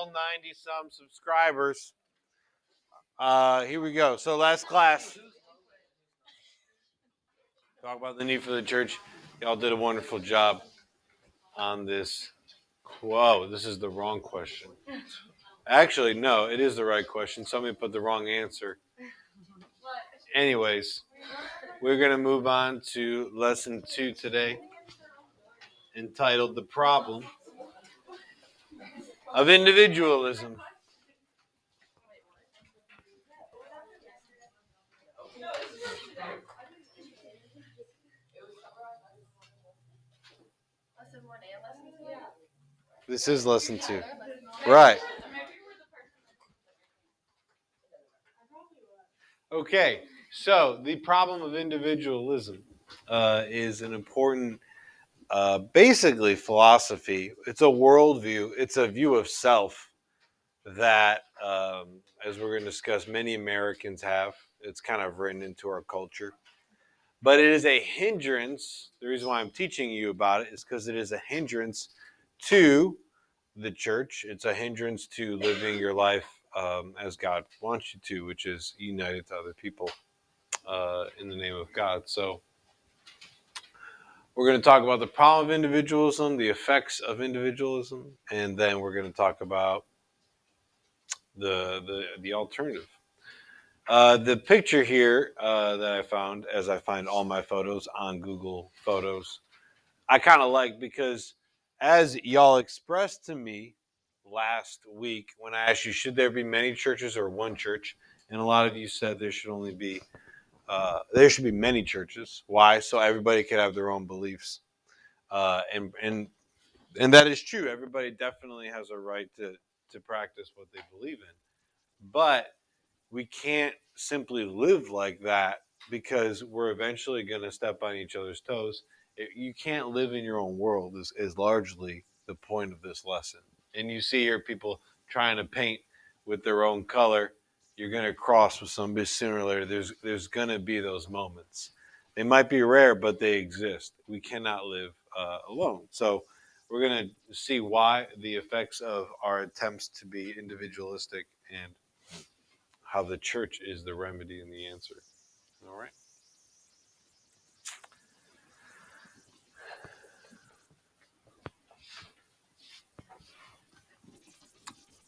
all 90-some subscribers. Here we go. So last class, talk about the need for the church. Y'all did a wonderful job on this. Whoa, this is the wrong question. Actually, no, it is the right question. Somebody put the wrong answer. Anyways, we're going to move on to lesson 2 today, entitled The Problem of Individualism. This is lesson 2. Right. Okay, so the problem of individualism is an important, basically, philosophy. It's a worldview. It's a view of self that, as we're going to discuss, many Americans have. It's kind of written into our culture. But it is a hindrance. The reason why I'm teaching you about it is because it is a hindrance to the church. It's a hindrance to living your life as God wants you to, which is united to other people in the name of God. So we're going to talk about the problem of individualism, the effects of individualism, and then we're going to talk about the alternative. The picture here that I found, as I find all my photos on Google Photos, I kind of like, because as y'all expressed to me last week when I asked you, should there be many churches or one church? And a lot of you said there should be many churches. Why? So everybody could have their own beliefs. And that is true. Everybody definitely has a right to practice what they believe in. But we can't simply live like that, because we're eventually going to step on each other's toes. You can't live in your own world is largely the point of this lesson. And you see here people trying to paint with their own color. You're going to cross with somebody sooner or later. There's going to be those moments. They might be rare, but they exist. We cannot live alone. So we're going to see why, the effects of our attempts to be individualistic, and how the church is the remedy and the answer. All right.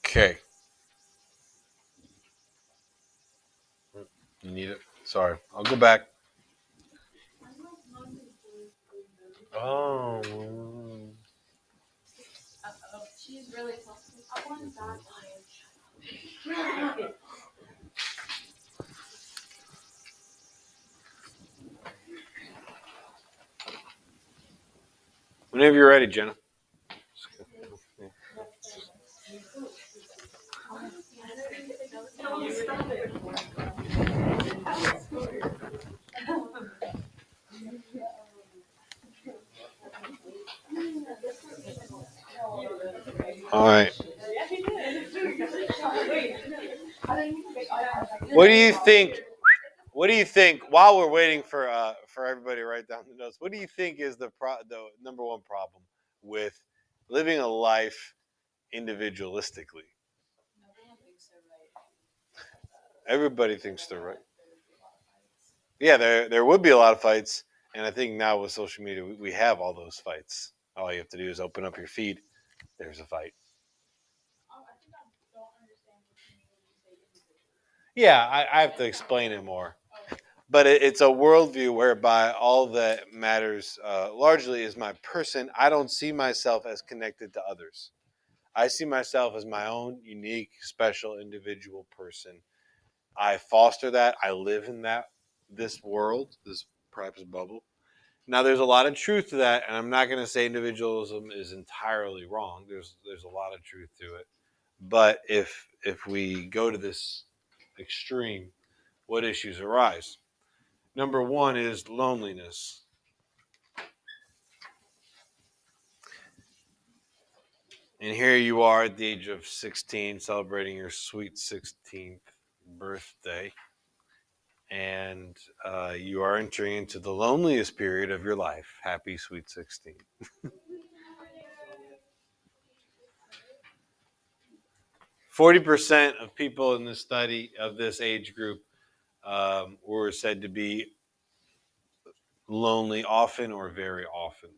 Okay. You need it? Sorry. I'll go back. Oh. She's really Whenever you're ready, Jenna. All right. What do you think? What do you think? While we're waiting for everybody to write down the notes, what do you think is the number one problem with living a life individualistically? Everybody thinks they're right. Yeah, there would be a lot of fights, and I think now with social media, we have all those fights. All you have to do is open up your feed. There's a fight. Yeah, I have to explain it more. But it's a worldview whereby all that matters largely is my person. I don't see myself as connected to others. I see myself as my own unique, special, individual person. I foster that. I live in this world, this perhaps bubble. Now, there's a lot of truth to that, and I'm not going to say individualism is entirely wrong. There's a lot of truth to it. But if we go to this extreme, what issues arise? Number one is loneliness. And here you are at the age of 16, celebrating your sweet 16th birthday. And you are entering into the loneliest period of your life. Happy sweet 16. 40% of people in this study of this age group were said to be lonely often or very often.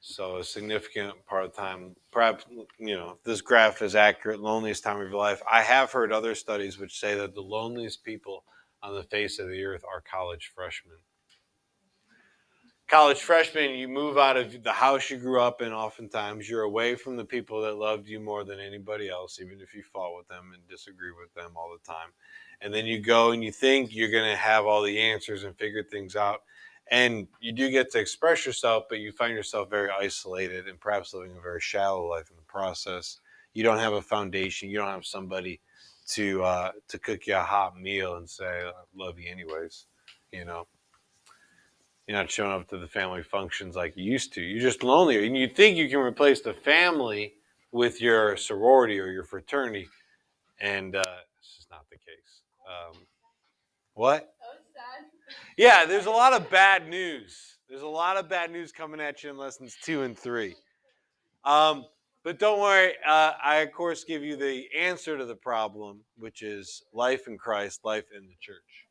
So a significant part of the time, perhaps, if this graph is accurate, loneliest time of your life. I have heard other studies which say that the loneliest people on the face of the earth are college freshmen. College freshmen, you move out of the house you grew up in oftentimes. You're away from the people that loved you more than anybody else, even if you fought with them and disagree with them all the time. And then you go and you think you're going to have all the answers and figure things out. And you do get to express yourself, but you find yourself very isolated and perhaps living a very shallow life in the process. You don't have a foundation. You don't have somebody to cook you a hot meal and say, "I love you anyways," you know. You're not showing up to the family functions like you used to. You're just lonely. And you think you can replace the family with your sorority or your fraternity. And it's just not the case. What? Yeah, there's a lot of bad news. There's a lot of bad news coming at you in lessons 2 and 3. But don't worry. I, of course, give you the answer to the problem, which is life in Christ, life in the church.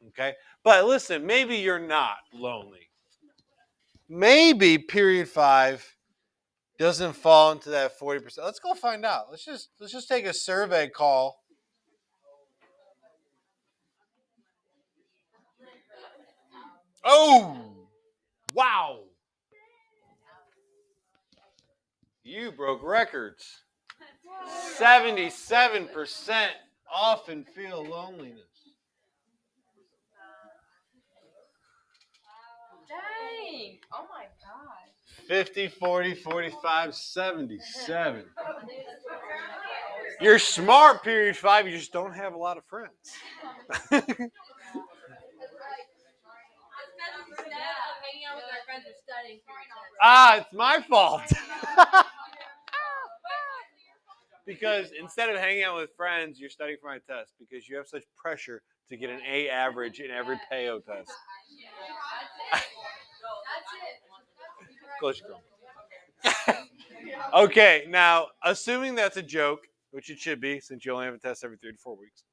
Okay? But listen, maybe you're not lonely. Maybe period 5 doesn't fall into that 40%. Let's go find out. Let's just take a survey call. Oh, wow. You broke records. 77% often feel loneliness. Dang. Oh my God. 50, 40, 45, 77. You're smart, period 5. You just don't have a lot of friends. It's my fault. Because instead of hanging out with friends, you're studying for my test because you have such pressure to get an A average in every PAO test. Close your girl. Okay, now, assuming that's a joke, which it should be since you only have a test every 3 to 4 weeks,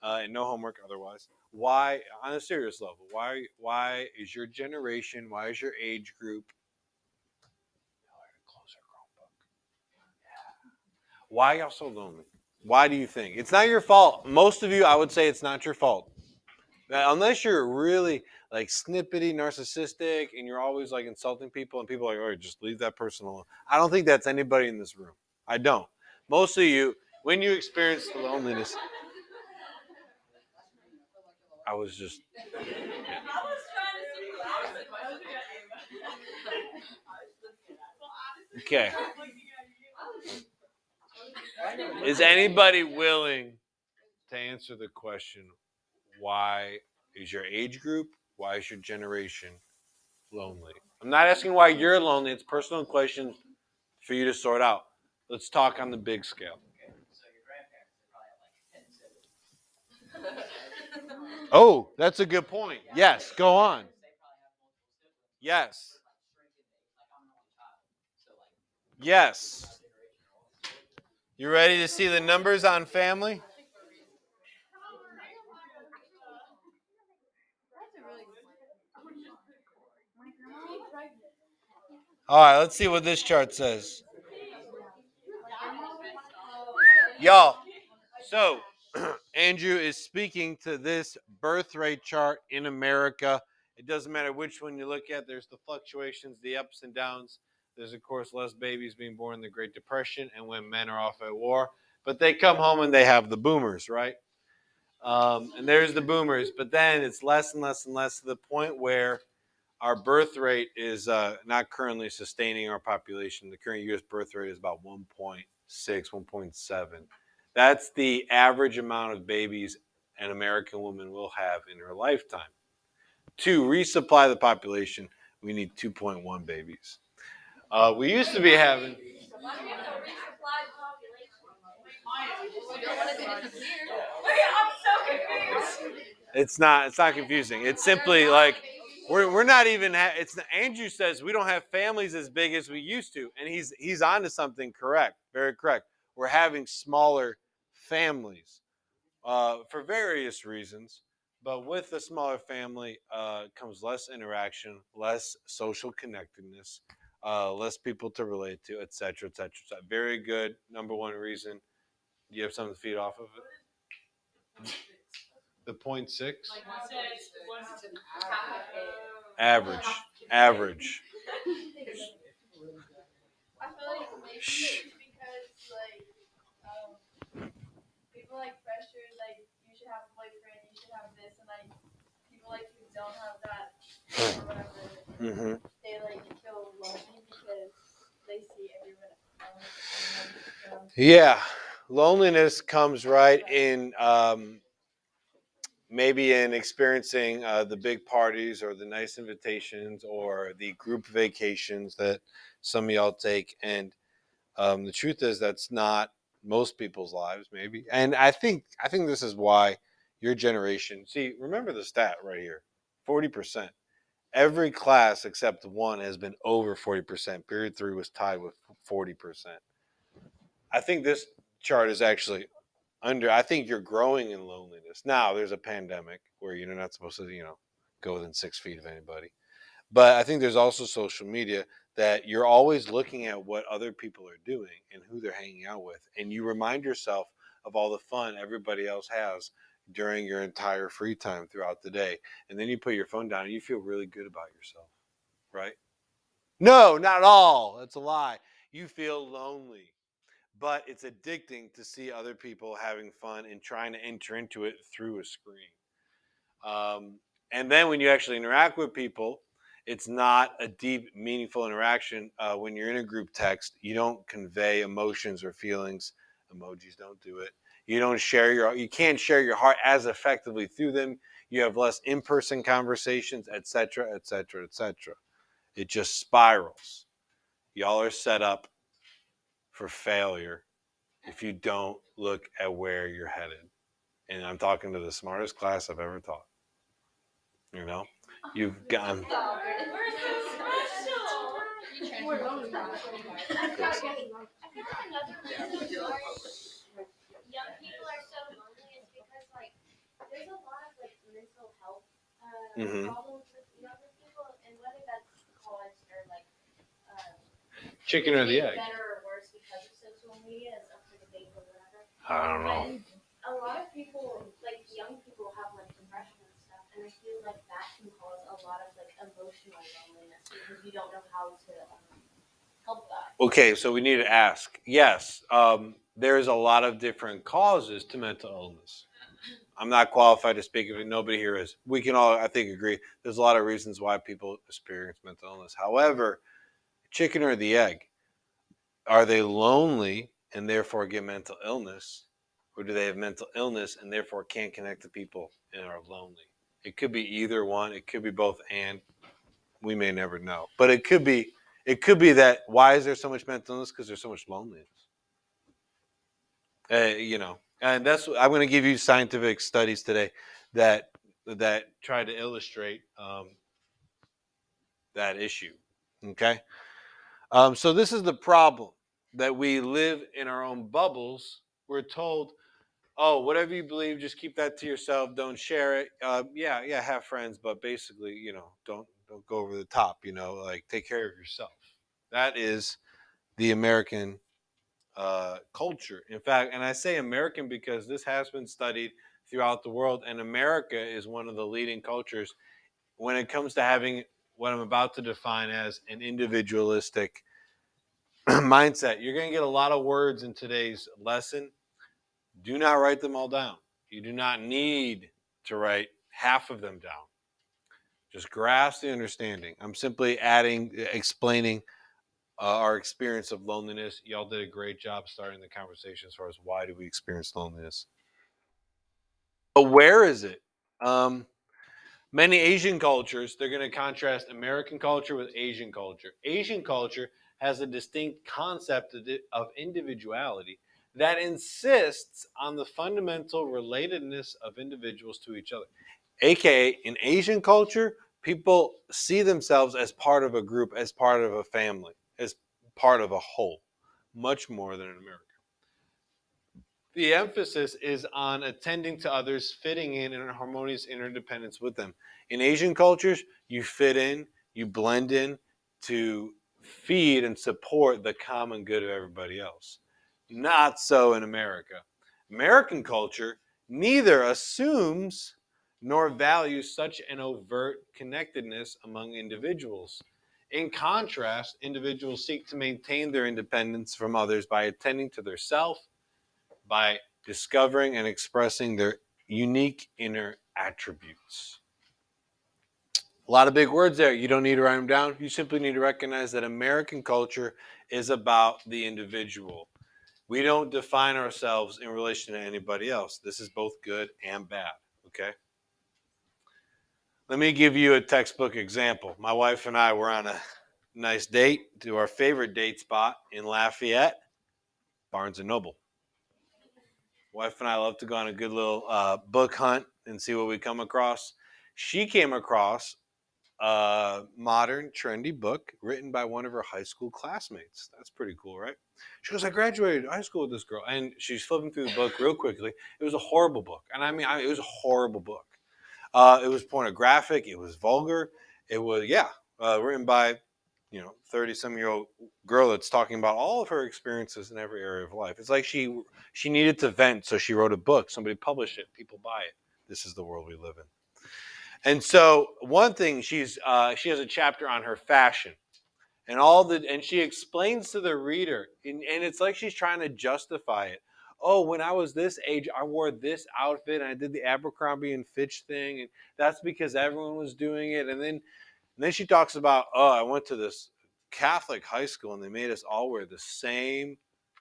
and no homework otherwise, why, on a serious level, why is your generation, why is your age group, why are y'all so lonely? Why do you think? It's not your fault. Most of you, I would say it's not your fault. Unless you're really like snippety, narcissistic, and you're always like insulting people, and people are like, "Oh, just leave that person alone." I don't think that's anybody in this room. I don't. Most of you, when you experience the loneliness, I was just. Okay. Is anybody willing to answer the question, why is your age group, why is your generation lonely? I'm not asking why you're lonely. It's personal questions for you to sort out. Let's talk on the big scale. Oh, that's a good point. Yes, go on. Yes. Yes. You ready to see the numbers on family? All right, let's see what this chart says. Y'all, so Andrew is speaking to this birth rate chart in America. It doesn't matter which one you look at. There's the fluctuations, the ups and downs. There's, of course, less babies being born in the Great Depression and when men are off at war. But they come home and they have the boomers, right? And there's the boomers. But then it's less and less and less to the point where our birth rate is not currently sustaining our population. The current U.S. birth rate is about 1.6, 1.7. That's the average amount of babies an American woman will have in her lifetime. To resupply the population, we need 2.1 babies. We used to be having... It's not confusing. It's simply like we're not even. It's Andrew says we don't have families as big as we used to, and he's onto something correct, very correct. we're having smaller families for various reasons. But with a smaller family comes less interaction, less social connectedness, less people to relate to, etc., etc. Very good. Number one reason. Do you have something to feed off of it? The 0.6? Average. Average. I feel like maybe it's because people like pressure like you should have a boyfriend, you should have this, and like people like who don't have that or whatever, Mm-hmm. they like feel lonely because they see everyone else. Yeah, loneliness comes right in maybe in experiencing the big parties or the nice invitations or the group vacations that some of y'all take. And the truth is that's not most people's lives, maybe. And I think this is why your generation. See, remember the stat right here: 40%. Every class except one has been over 40%. Period 3 was tied with 40%. I think this chart is actually under. I think you're growing in loneliness. Now there's a pandemic where you're not supposed to, go within 6 feet of anybody. But I think there's also social media that you're always looking at what other people are doing and who they're hanging out with, and you remind yourself of all the fun everybody else has during your entire free time throughout the day, and then you put your phone down and you feel really good about yourself, right? No, not at all. That's a lie. You feel lonely, but it's addicting to see other people having fun and trying to enter into it through a screen. Um, and then when you actually interact with people, it's not a deep, meaningful interaction. When you're in a group text, you don't convey emotions or feelings. Emojis don't do it. You can't share your heart as effectively through them. You have less in-person conversations, etc., etc., etc. It just spirals. Y'all are set up for failure if you don't look at where you're headed. And I'm talking to the smartest class I've ever taught. You know, you've gone. Young people are so lonely is because like there's a lot of like mental health Mm-hmm. problems with younger people, and whether that's caused or like Chicken or the egg? better or worse because of social media is up for debate or whatever. I don't know. But a lot of people, like young people, have like depression and stuff, and I feel like that can cause a lot of like emotional loneliness because you don't know how to help that. Okay, so we need to ask. Yes, there's a lot of different causes to mental illness. I'm not qualified to speak of it. Nobody here is. We can all, I think, agree. There's a lot of reasons why people experience mental illness. However, chicken or the egg? Are they lonely and therefore get mental illness? Or do they have mental illness and therefore can't connect to people and are lonely? It could be either one. It could be both, and we may never know. But it could be. It could be that. Why is there so much mental illness? Because there's so much loneliness. And that's. I'm going to give you scientific studies today that try to illustrate that issue. Okay. So this is the problem that we live in our own bubbles. We're told, oh, whatever you believe, just keep that to yourself. Don't share it. Yeah, have friends, but basically, don't go over the top. Like take care of yourself. That is the American culture. In fact, and I say American because this has been studied throughout the world, and America is one of the leading cultures when it comes to having what I'm about to define as an individualistic mindset. You're going to get a lot of words in today's lesson. Do not write them all down. You do not need to write half of them down. Just grasp the understanding. I'm simply explaining our experience of loneliness. Y'all did a great job starting the conversation as far as why do we experience loneliness. But where is it? Um, Many Asian cultures, they're going to contrast American culture with Asian culture. Asian culture has a distinct concept of individuality that insists on the fundamental relatedness of individuals to each other. AKA, in Asian culture, people see themselves as part of a group, as part of a family, as part of a whole, much more than in America. The emphasis is on attending to others, fitting in harmonious interdependence with them. In Asian cultures, you fit in, you blend in to feed and support the common good of everybody else. Not so in America. American culture neither assumes nor values such an overt connectedness among individuals. In contrast, individuals seek to maintain their independence from others by attending to their self, by discovering and expressing their unique inner attributes. A lot of big words there. You don't need to write them down. You simply need to recognize that American culture is about the individual. We don't define ourselves in relation to anybody else. This is both good and bad. Okay? Let me give you a textbook example. My wife and I were on a nice date to our favorite date spot in Lafayette, Barnes and Noble. Wife and I love to go on a good little book hunt and see what we come across. She came across a modern, trendy book written by one of her high school classmates. That's pretty cool, right? She goes, I graduated high school with this girl. And she's flipping through the book real quickly. It was a horrible book. And it was a horrible book. It was pornographic. It was vulgar. It was, written by, 30-some-year-old girl that's talking about all of her experiences in every area of life. It's like she needed to vent, so she wrote a book. Somebody published it. People buy it. This is the world we live in. And so one thing she has a chapter on her fashion and she explains to the reader, and it's like she's trying to justify it. Oh, when I was this age, I wore this outfit and I did the Abercrombie and Fitch thing, and that's because everyone was doing it. And then she talks about, oh, I went to this Catholic high school and they made us all wear the same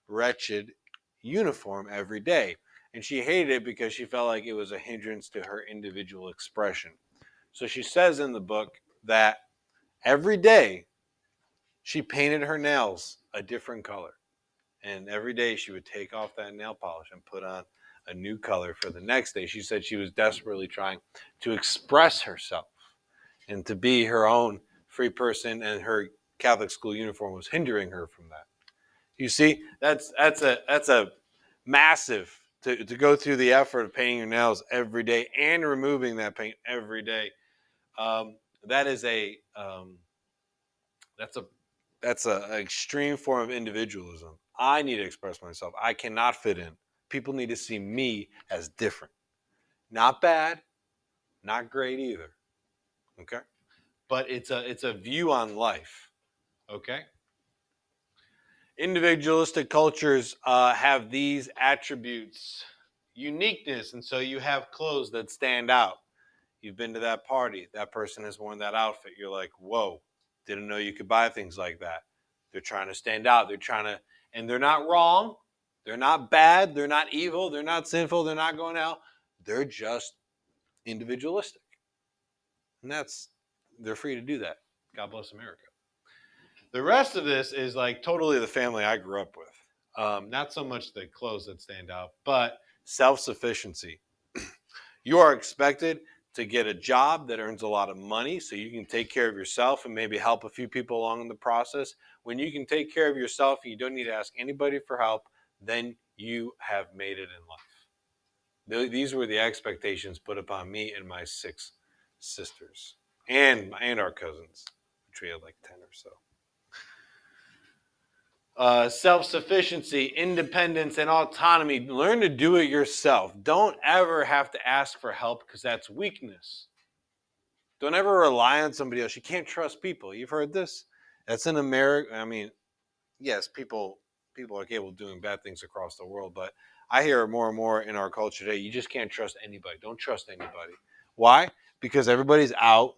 wretched uniform every day. And she hated it because she felt like it was a hindrance to her individual expression. So she says in the book that every day she painted her nails a different color. And every day she would take off that nail polish and put on a new color for the next day. She said she was desperately trying to express herself and to be her own free person, and her Catholic school uniform was hindering her from that. You see, that's a massive to go through the effort of painting your nails every day and removing that paint every day. That is that's a an extreme form of individualism. I need to express myself. I cannot fit in. People need to see me as different. Not bad, not great either. Okay? But it's a view on life. Okay? Individualistic cultures have these attributes: uniqueness, and so you have clothes that stand out. You've been to that party, that person has worn that outfit. You're like, whoa, didn't know you could buy things like that. They're trying to stand out. And they're not wrong. They're not bad. They're not evil. They're not sinful. They're not going out. They're just individualistic. And they're free to do that. God bless America. The rest of this is like totally the family I grew up with. Not so much the clothes that stand out, but self-sufficiency. You are expected to get a job that earns a lot of money so you can take care of yourself and maybe help a few people along in the process. When you can take care of yourself and you don't need to ask anybody for help, then you have made it in life. These were the expectations put upon me and my 6 sisters and our cousins, which we had like 10 or so. Self-sufficiency, independence, and autonomy. Learn to do it yourself. Don't ever have to ask for help because that's weakness. Don't ever rely on somebody else. You can't trust people. You've heard this? That's in America. I mean, yes, people are capable of doing bad things across the world, but I hear more and more in our culture today, you just can't trust anybody. Don't trust anybody. Why? Because everybody's out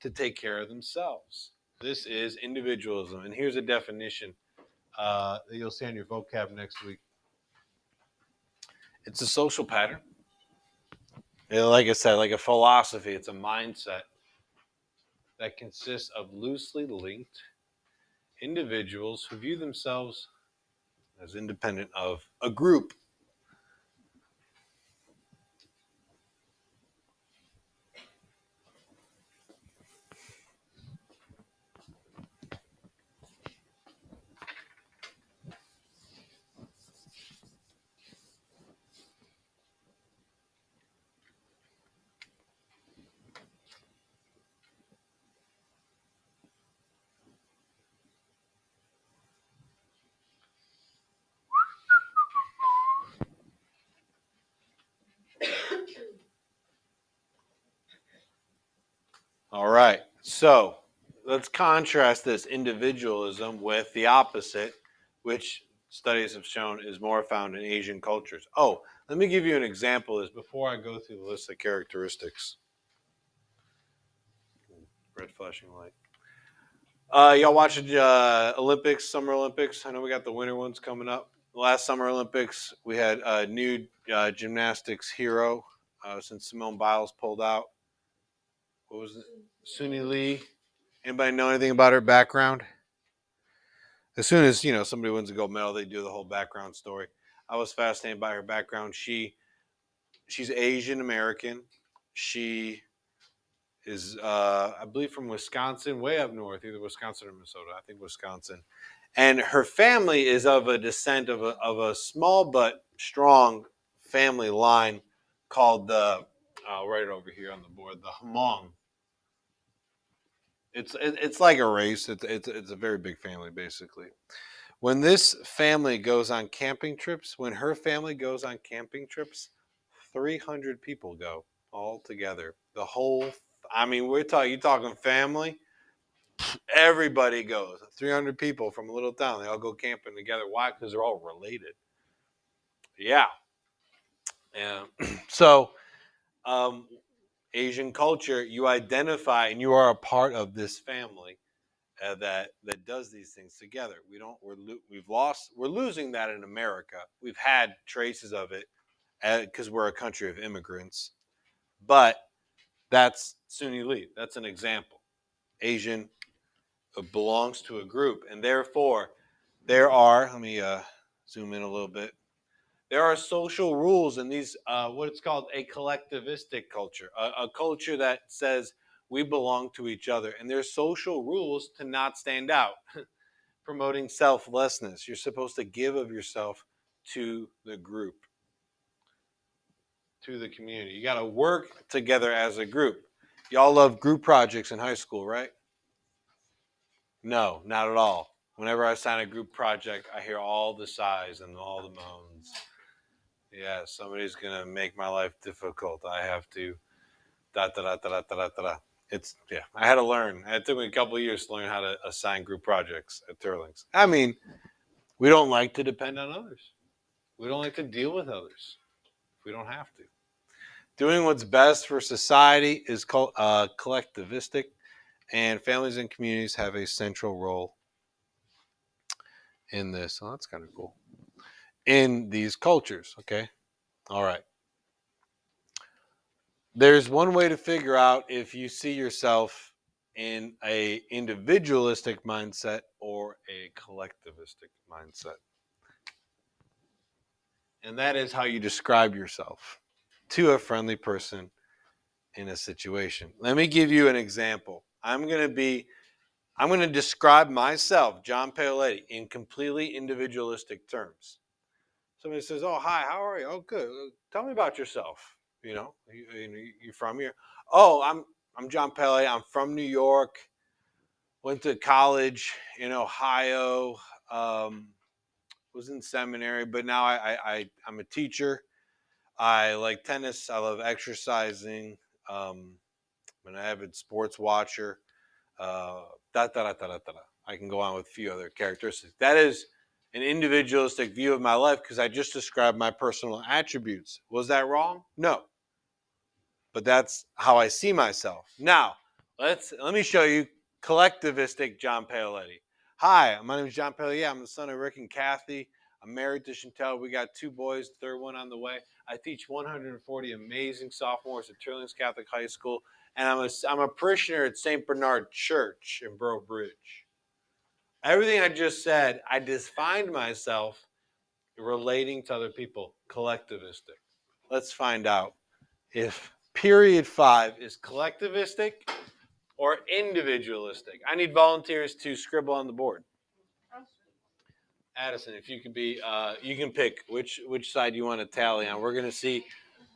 to take care of themselves. This is individualism. And here's a definition that you'll see on your vocab next week. It's a social pattern. Like I said, like a philosophy, it's a mindset that consists of loosely linked individuals who view themselves as independent of a group. So let's contrast this individualism with the opposite, which studies have shown is more found in Asian cultures. Oh, let me give you an example of this before I go through the list of characteristics. Red flashing light. Y'all watching Olympics, Summer Olympics? I know we got the winter ones coming up. The last Summer Olympics, we had a new gymnastics hero since Simone Biles pulled out. What was it? Suni Lee. Anybody know anything about her background? As soon as somebody wins a gold medal, they do the whole background story. I was fascinated by her background. She's Asian American. She is, I believe, from Wisconsin, way up north, either Wisconsin or Minnesota. I think Wisconsin. And her family is of a descent of a small but strong family line called the, I'll write it over here on the board, the Hmong. It's like a race. It's a very big family, basically. When this family goes on camping trips, when her family goes on camping trips, 300 people go all together. The whole, I mean, you talking family, everybody goes. 300 people from a little town, they all go camping together. Why? Because they're all related. Yeah. Yeah. So, um, Asian culture, you identify and you are a part of this family that does these things together. We're losing that in America. We've had traces of it because we're a country of immigrants, but that's Suni Lee. That's an example. Asian belongs to a group, and therefore there are. Let me zoom in a little bit. There are social rules in these, what it's called a collectivistic culture, a culture that says we belong to each other, and there's social rules to not stand out. Promoting selflessness. You're supposed to give of yourself to the group, to the community. You got to work together as a group. Y'all love group projects in high school, right? No, not at all. Whenever I sign a group project, I hear all the sighs and all the moans. Yeah, somebody's going to make my life difficult. I have to da da da da da da da. I had to learn. It took me a couple of years to learn how to assign group projects at Turlings. I mean, we don't like to depend on others. We don't like to deal with others if we don't have to. Doing what's best for society is called collectivistic, and families and communities have a central role in this. Oh, that's kind of cool. In these cultures, okay? All right. There's one way to figure out if you see yourself in a individualistic mindset or a collectivistic mindset. And that is how you describe yourself to a friendly person in a situation. Let me give you an example. I'm going to describe myself, John Paoletti, in completely individualistic terms. Somebody says, "Oh, hi, how are you? Oh, good. Tell me about yourself. You from here? Oh, I'm John Paoletti. I'm from New York. Went to college in Ohio. Was in seminary, but now I'm a teacher. I like tennis. I love exercising. I'm an avid sports watcher. Da, da, da, da, da, da. I can go on with a few other characteristics. That is an individualistic view of my life because I just described my personal attributes. Was that wrong? No. But that's how I see myself. Now, let me show you collectivistic John Paoletti. Hi, my name is John Paoletti. I'm the son of Rick and Kathy. I'm married to Chantel. We got 2 boys, third one on the way. I teach 140 amazing sophomores at Turlings Catholic High School, and I'm a parishioner at St. Bernard Church in Borough Bridge. Everything I just said, I defined myself relating to other people, collectivistic. Let's find out if period 5 is collectivistic or individualistic. I need volunteers to scribble on the board. Addison, if you could be, you can pick which side you want to tally on. We're going to see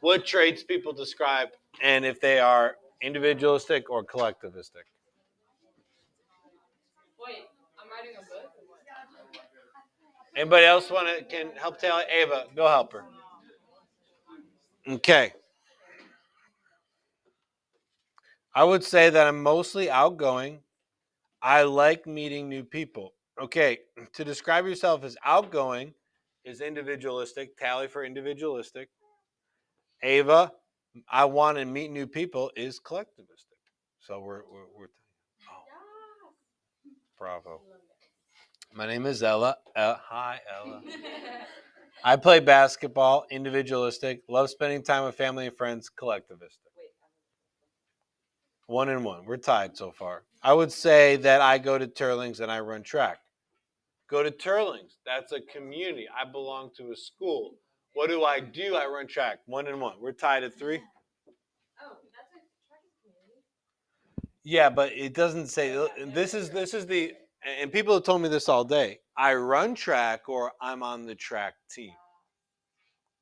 what traits people describe and if they are individualistic or collectivistic. Wait, I'm writing a book. Anybody else can help tally? Ava, go help her. Okay. I would say that I'm mostly outgoing. I like meeting new people. Okay, to describe yourself as outgoing is individualistic. Tally for individualistic. Ava, I want to meet new people is collectivistic. So we're oh, bravo. My name is Ella. Hi, Ella. I play basketball, individualistic. Love spending time with family and friends, collectivistic. 1-1. We're tied so far. I would say that I go to Turlings and I run track. Go to Turlings. That's a community. I belong to a school. What do? I run track. 1-1. We're tied at 3. Oh, that's a track community. Yeah, but it doesn't say. This is the. And people have told me this all day. I run track or I'm on the track team.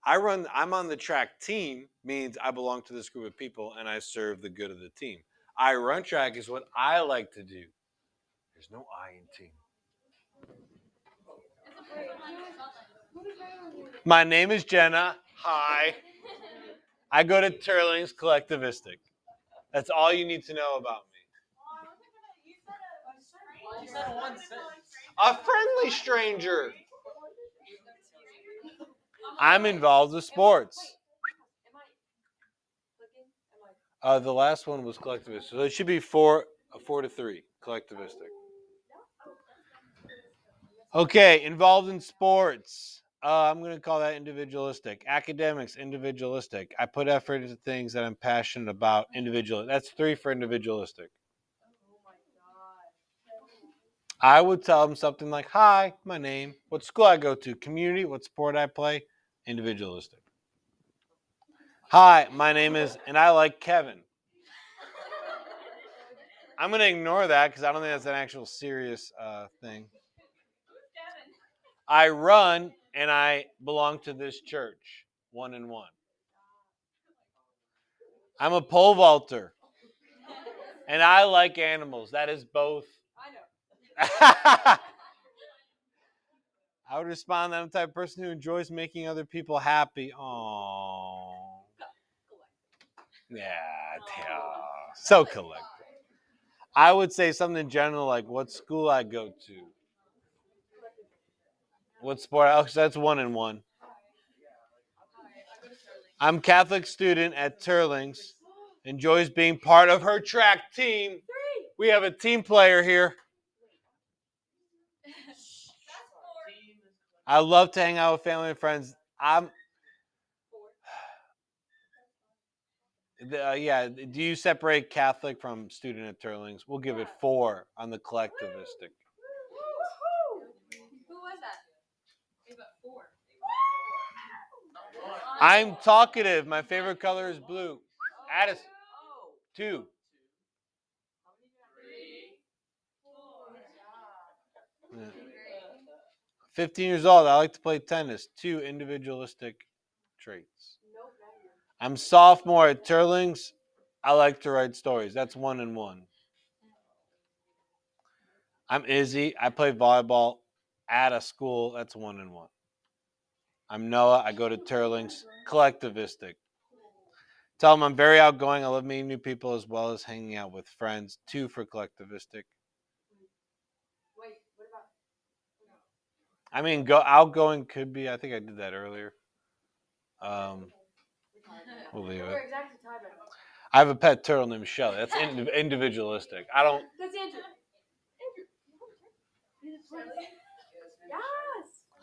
I'm on the track team means I belong to this group of people and I serve the good of the team. I run track is what I like to do. There's no I in team. My name is Jenna. Hi. I go to Turlings Collectivistic. That's all you need to know about me. You said one sentence. A friendly stranger. I'm involved with sports. The last one was collectivist, so it should be 4-3 collectivistic. Okay, involved in sports. I'm going to call that individualistic. Academics, individualistic. I put effort into things that I'm passionate about. Individual. That's 3 for individualistic. I would tell them something like, "Hi, my name. What school I go to? Community. What sport I play? Individualistic. Hi, my name is, and I like Kevin." I'm going to ignore that because I don't think that's an actual serious thing. I run and I belong to this church. 1-1. I'm a pole vaulter. And I like animals. That is both. I know. I would respond that I'm the type of person who enjoys making other people happy. Aww. Yeah, so collective. I would say something general like what school I go to. What sport? Oh, so that's 1-1. I'm Catholic student at Turlings. Enjoys being part of her track team. We have a team player here. I love to hang out with family and friends. Yeah. Do you separate Catholic from student at Turlings? We'll give it 4 on the collectivistic. Who was that? We got 4. I'm talkative. My favorite color is blue. Addis. 2. 15 years old. I like to play tennis. 2 individualistic traits. I'm sophomore at Turlings. I like to write stories. That's 1-1. I'm Izzy. I play volleyball at a school. That's 1-1. I'm Noah. I go to Turlings. Collectivistic. Tell them I'm very outgoing. I love meeting new people as well as hanging out with friends. 2 for collectivistic. Wait, what about? I mean, outgoing could be. I think I did that earlier. We'll leave it. I have a pet turtle named Shelly. That's individualistic. I don't. That's Andrew. Yes.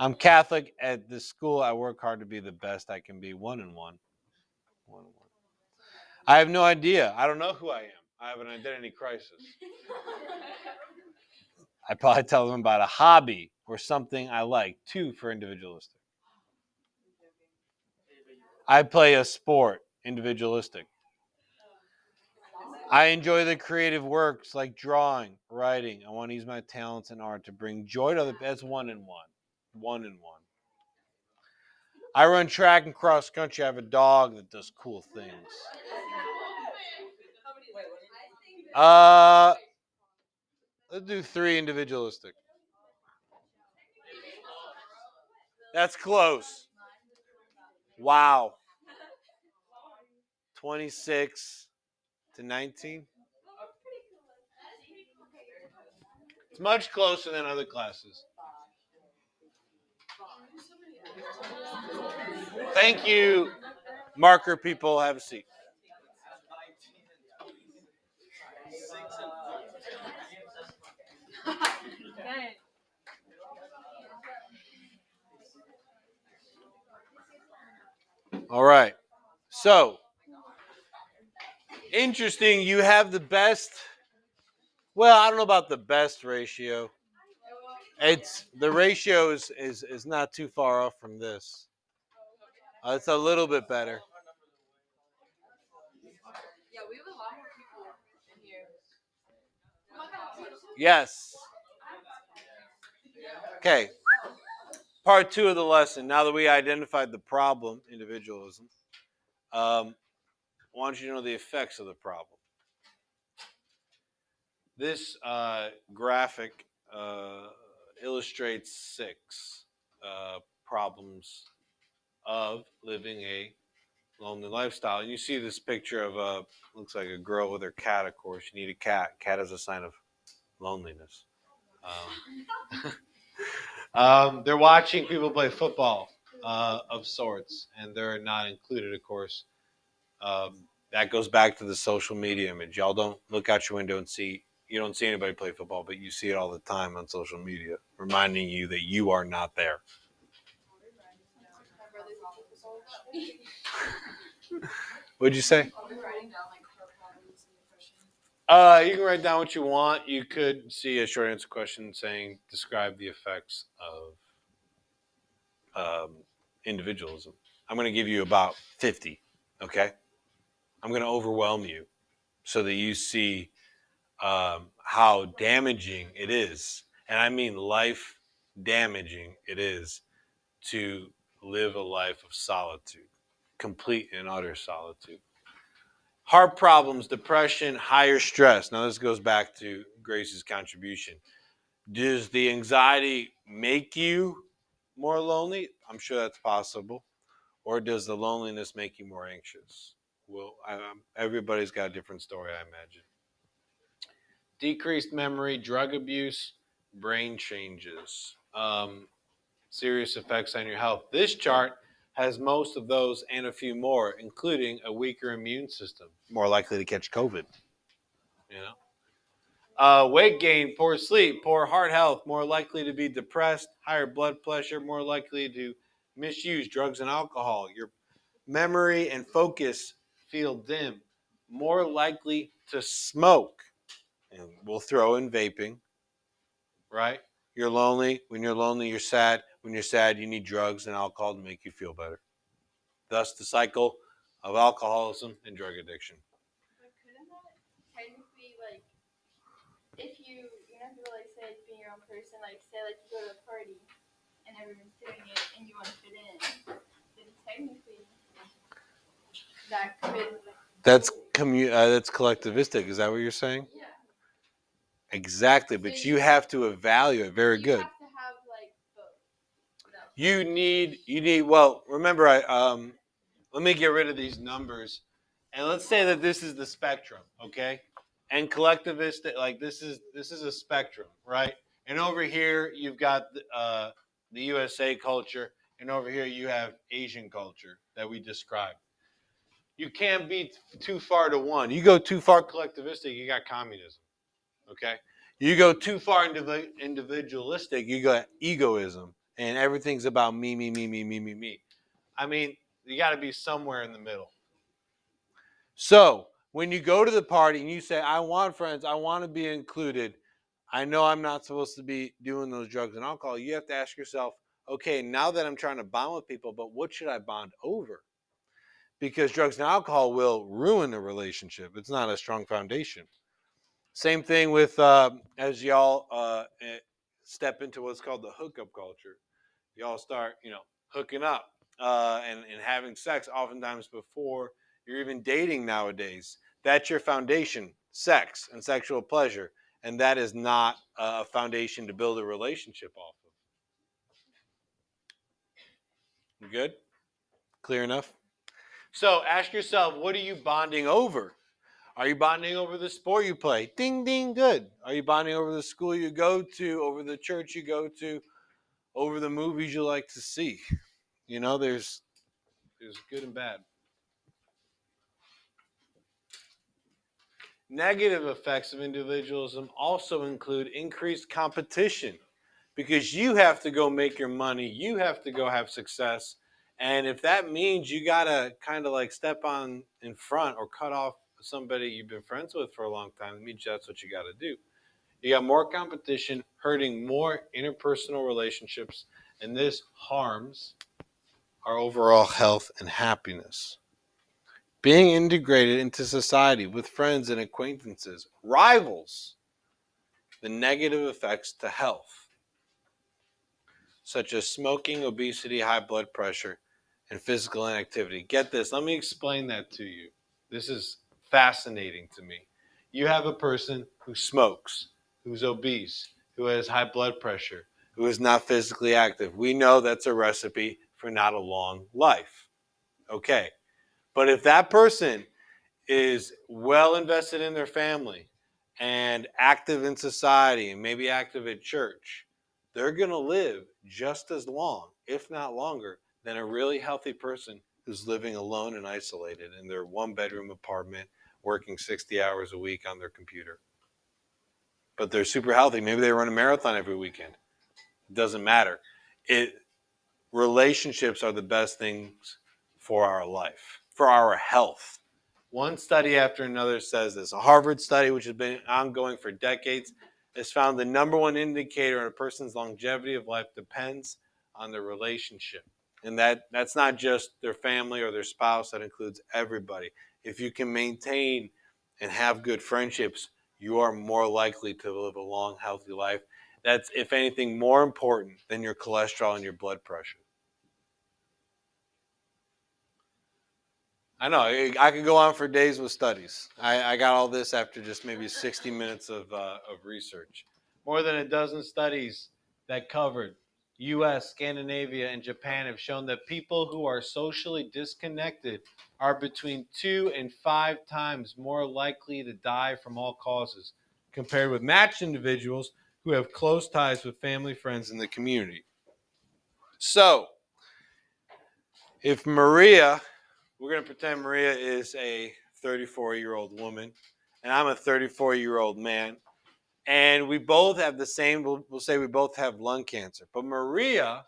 I'm Catholic at this school. I work hard to be the best I can be. 1-1. 1-1. I have no idea. I don't know who I am. I have an identity crisis. I probably tell them about a hobby or something I like. 2 for individualistic. I play a sport. Individualistic. I enjoy the creative works like drawing, writing. I want to use my talents in art to bring joy to other. That's 1-1. 1-1. I run track and cross country. I have a dog that does cool things. Let's do 3 individualistic. That's close. Wow. 26-19. It's much closer than other classes. Thank you, marker people. Have a seat. All right. So, interesting. You have the best. Well, I don't know about the best ratio. It's the ratio is not too far off from this. It's a little bit better. Yes. Okay. Part two of the lesson. Now that we identified the problem, individualism, I want you to know the effects of the problem. This graphic illustrates six problems of living a lonely lifestyle. And you see this picture of looks like a girl with her cat. Of course, you need a cat. Cat is a sign of loneliness. They're watching people play football of sorts, and they're not included, of course. That goes back to the social media image. Y'all don't look out your window and see, you don't see anybody play football, but you see it all the time on social media, reminding you that you are not there. What'd you say? You can write down what you want. You could see a short answer question saying, describe the effects of individualism. I'm going to give you about 50, okay? I'm going to overwhelm you so that you see how damaging it is, and I mean life damaging it is to live a life of solitude, complete and utter solitude. Heart problems, depression, higher stress. Now, this goes back to Grace's contribution. Does the anxiety make you more lonely? I'm sure that's possible. Or does the loneliness make you more anxious? Well, everybody's got a different story, I imagine. Decreased memory, drug abuse, brain changes, serious effects on your health. This chart has most of those and a few more, including a weaker immune system, more likely to catch COVID. You know, weight gain, poor sleep, poor heart health, more likely to be depressed, higher blood pressure, more likely to misuse drugs and alcohol. Your memory and focus feel dim, more likely to smoke. And we'll throw in vaping, right? You're lonely. When you're lonely, you're sad. When you're sad, you need drugs and alcohol to make you feel better. Thus, the cycle of alcoholism and drug addiction. But couldn't that technically, like, if you know, people like say being your own person, like say like you go to a party and everyone's doing it and you want to fit in, then technically that could. That's that's collectivistic. Is that what you're saying? Yeah. Exactly, but So you have to evaluate. Very you good. have to have like both. You need. Well, remember, let me get rid of these numbers, and let's say that this is the spectrum, okay? And collectivistic, like this is a spectrum, right? And over here you've got the USA culture, and over here you have Asian culture that we described. You can't be too far to one. You go too far collectivistic, you got communism. Okay, you go too far individualistic, you got egoism, and everything's about me, me, me, me, me, me, me. I mean, you got to be somewhere in the middle. So when you go to the party and you say, "I want friends, I want to be included," I know I'm not supposed to be doing those drugs and alcohol. You have to ask yourself, okay, now that I'm trying to bond with people, but what should I bond over? Because drugs and alcohol will ruin a relationship. It's not a strong foundation. Same thing with as y'all step into what's called the hookup culture. Y'all start, hooking up and having sex oftentimes before you're even dating nowadays. That's your foundation, sex and sexual pleasure. And that is not a foundation to build a relationship off of. You good? Clear enough? So ask yourself, what are you bonding over? Are you bonding over the sport you play? Ding, ding, good. Are you bonding over the school you go to, over the church you go to, over the movies you like to see? You know, there's good and bad. Negative effects of individualism also include increased competition because you have to go make your money, you have to go have success. And if that means you got to kind of like step on in front or cut off somebody you've been friends with for a long time, it means that's what you got to do. You got more competition, hurting more interpersonal relationships, and this harms our overall health and happiness. Being integrated into society with friends and acquaintances rivals the negative effects to health, such as smoking, obesity, high blood pressure, and physical inactivity. Get this, let me explain that to you. This is fascinating to me. You have a person who smokes, who's obese, who has high blood pressure, who is not physically active. We know that's a recipe for not a long life. Okay. But if that person is well invested in their family and active in society and maybe active at church, they're going to live just as long, if not longer, than a really healthy person who's living alone and isolated in their one bedroom apartment, working 60 hours a week on their computer. But they're super healthy. Maybe they run a marathon every weekend. It doesn't matter. Relationships are the best things for our life, for our health. One study after another says this. A Harvard study, which has been ongoing for decades, has found the number one indicator of a person's longevity of life depends on their relationship. And that's not just their family or their spouse, that includes everybody. If you can maintain and have good friendships, you are more likely to live a long, healthy life. That's, if anything, more important than your cholesterol and your blood pressure. I know. I could go on for days with studies. I got all this after just maybe 60 minutes of research. More than a dozen studies that covered U.S., Scandinavia, and Japan have shown that people who are socially disconnected are between 2 and 5 times more likely to die from all causes compared with matched individuals who have close ties with family, friends, and the community. So, if Maria we're going to pretend Maria is a 34-year-old woman, and I'm a 34-year-old man, and we both have the same, we'll say we both have lung cancer. But Maria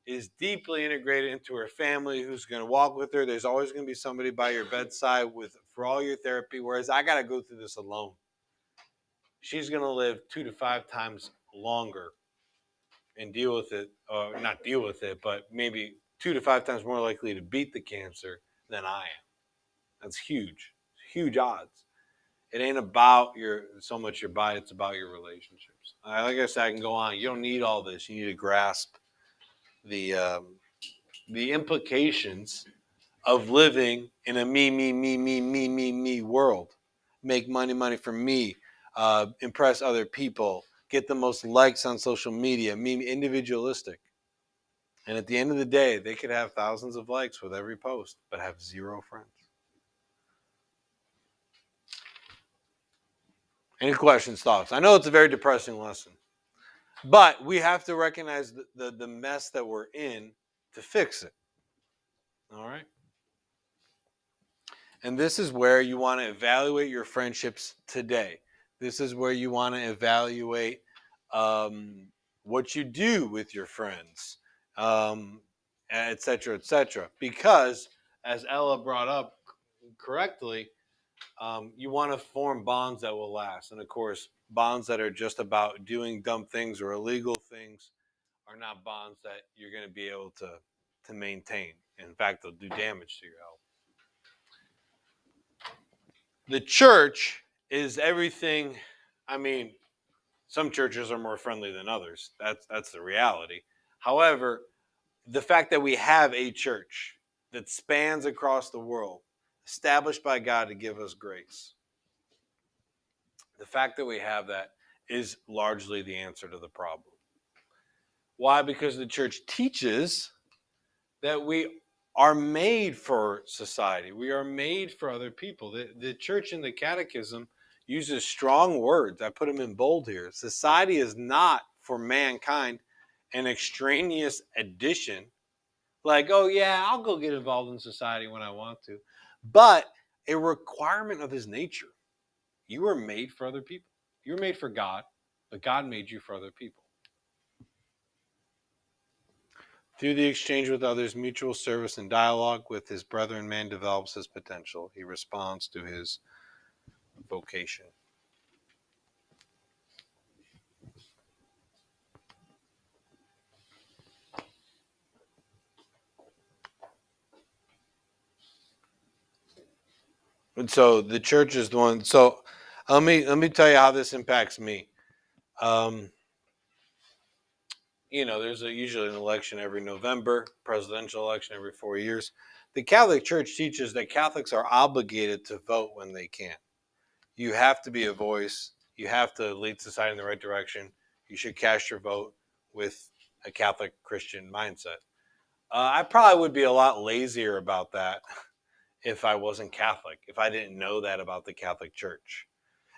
is deeply integrated into her family who's going to walk with her. There's always going to be somebody by your bedside for all your therapy, whereas I got to go through this alone. She's going to live 2 to 5 times longer and deal with it, or not deal with it, but maybe 2 to 5 times more likely to beat the cancer than I am. That's huge. Huge odds. It ain't about so much your body, it's about your relationships. Like I said, I can go on. You don't need all this. You need to grasp the implications of living in a me world. Make money for me. Impress other people. Get the most likes on social media. Individualistic. And at the end of the day, they could have thousands of likes with every post, but have zero friends. Any questions, thoughts? I know it's a very depressing lesson, but we have to recognize the mess that we're in to fix it. All right? And this is where you want to evaluate your friendships today. This is where you want to evaluate what you do with your friends, et cetera, et cetera. Because, as Ella brought up correctly, you want to form bonds that will last. And of course, bonds that are just about doing dumb things or illegal things are not bonds that you're going to be able to maintain. In fact, they'll do damage to your health. The church is everything. I mean, some churches are more friendly than others. That's the reality. However, the fact that we have a church that spans across the world, established by God to give us grace, the fact that we have that is largely the answer to the problem. Why? Because the church teaches that we are made for society. We are made for other people. The church in the catechism uses strong words. I put them in bold here. Society is not for mankind an extraneous addition. Like, oh yeah, I'll go get involved in society when I want to. But a requirement of his nature. You were made for other people. You were made for God, but God made you for other people. Through the exchange with others, mutual service and dialogue with his brethren, man develops his potential. He responds to his vocation. And so the church is the one. So let me tell you how this impacts me. Um, there's usually an election every November, presidential election every 4 years. The Catholic Church teaches that Catholics are obligated to vote when they can. You have to be a voice. You have to lead society in the right direction. You should cast your vote with a Catholic Christian mindset. I probably would be a lot lazier about that if I wasn't Catholic, if I didn't know that about the Catholic Church.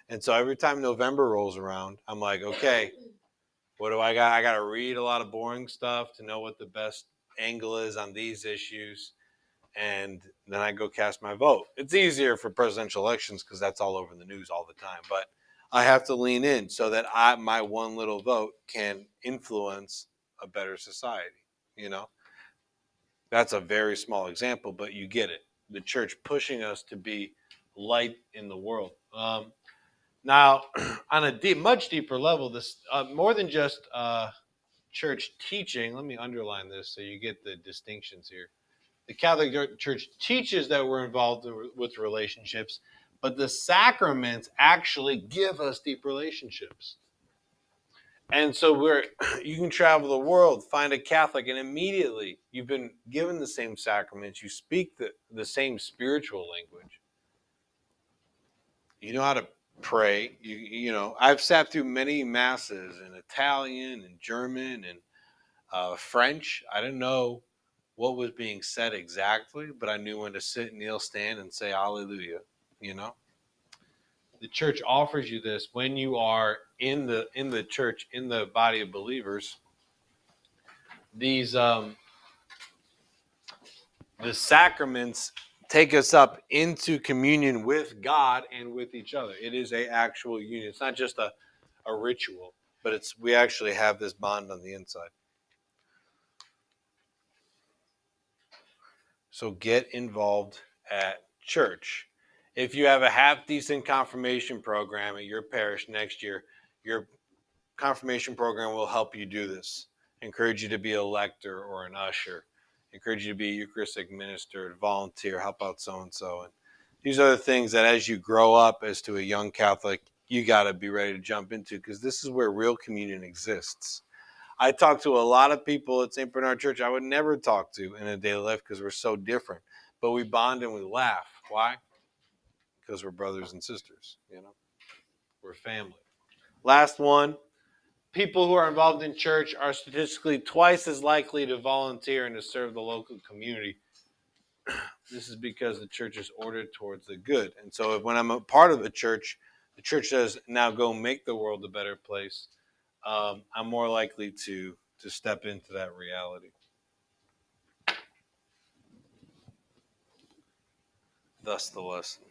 And so every time November rolls around, I'm like, okay, what do I got? I got to read a lot of boring stuff to know what the best angle is on these issues. And then I go cast my vote. It's easier for presidential elections because that's all over the news all the time. But I have to lean in so that my one little vote can influence a better society. You know, that's a very small example, but you get it. The church pushing us to be light in the world. Now, on a much deeper level, this more than just church teaching. Let me underline this so you get the distinctions here. The Catholic Church teaches that we're involved with relationships, but the sacraments actually give us deep relationships. And so you can travel the world, find a Catholic, and immediately you've been given the same sacraments. You speak the same spiritual language. You know how to pray. I've sat through many masses in Italian and German and French. I didn't know what was being said exactly, but I knew when to sit, kneel, stand, and say Hallelujah. You know, the church offers you this when you are in the church, in the body of believers. These the sacraments take us up into communion with God and with each other. It is a actual union. It's not just a ritual, but we actually have this bond on the inside. So get involved at church. If you have a half decent confirmation program at your parish next year, your confirmation program will help you do this. Encourage you to be a lector or an usher. Encourage you to be a Eucharistic minister, volunteer, help out so and so. And these are the things that as you grow up as to a young Catholic, you got to be ready to jump into because this is where real communion exists. I talk to a lot of people at St. Bernard Church I would never talk to in a daily life because we're so different. But we bond and we laugh. Why? Because we're brothers and sisters, We're family. Last one. People who are involved in church are statistically twice as likely to volunteer and to serve the local community. This is because the church is ordered towards the good. And so when I'm a part of a church, the church says, now go make the world a better place. I'm more likely to step into that reality. Thus the lesson.